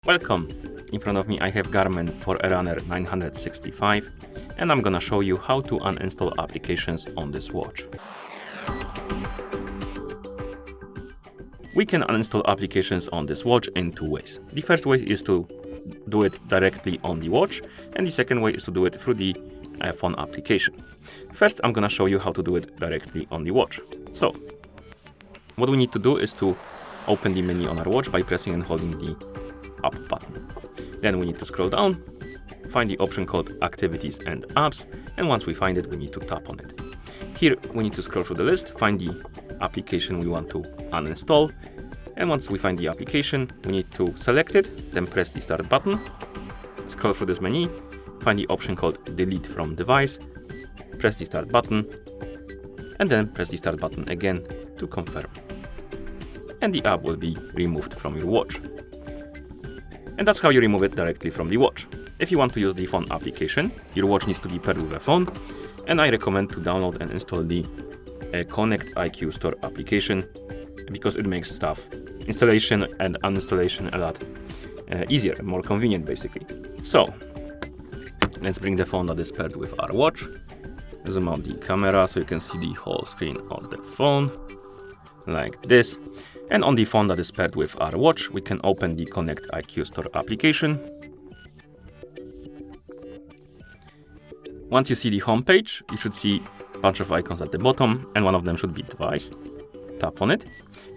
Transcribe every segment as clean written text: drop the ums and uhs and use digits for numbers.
Welcome! In front of me I have GARMIN Forerunner 965 and I'm gonna show you how to uninstall applications on this watch. We can uninstall applications on this watch in two ways. The first way is to do it directly on the watch, and the second way is to do it through the phone application. First, I'm gonna show you how to do it directly on the watch. So, what we need to do is to open the menu on our watch by pressing and holding the up button. Then we need to scroll down, find the option called Activities and Apps, and once we find it, we need to tap on it. Here, we need to scroll through the list, find the application we want to uninstall, and once we find the application, we need to select it, then press the Start button, scroll through this menu, find the option called Delete from Device, press the Start button, and then press the Start button again to confirm. And the app will be removed from your watch. And that's how you remove it directly from the watch. If you want to use the phone application, your watch needs to be paired with a phone, and I recommend to download and install the Connect IQ Store application because it makes stuff, installation and uninstallation, a lot easier and more convenient basically. So, let's bring the phone that is paired with our watch, zoom out the camera so you can see the whole screen of the phone, like this. And on the phone that is paired with our watch, we can open the Connect IQ Store application. Once you see the home page, you should see a bunch of icons at the bottom, and one of them should be Device. Tap on it,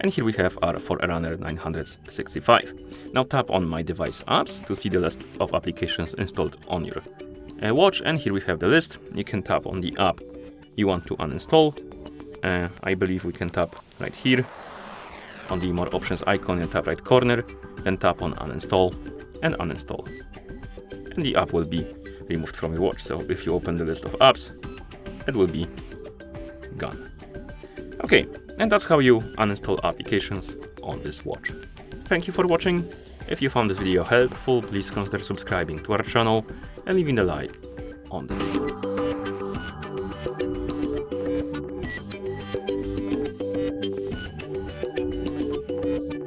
and here we have our Forerunner 965. Now tap on My Device Apps to see the list of applications installed on your watch, and here we have the list. You can tap on the app you want to uninstall. I believe we can tap right here on the More Options icon in the top right corner, then tap on Uninstall and Uninstall. And the app will be removed from your watch. So if you open the list of apps, it will be gone. Okay, and that's how you uninstall applications on this watch. Thank you for watching. If you found this video helpful, please consider subscribing to our channel and leaving a like on the video.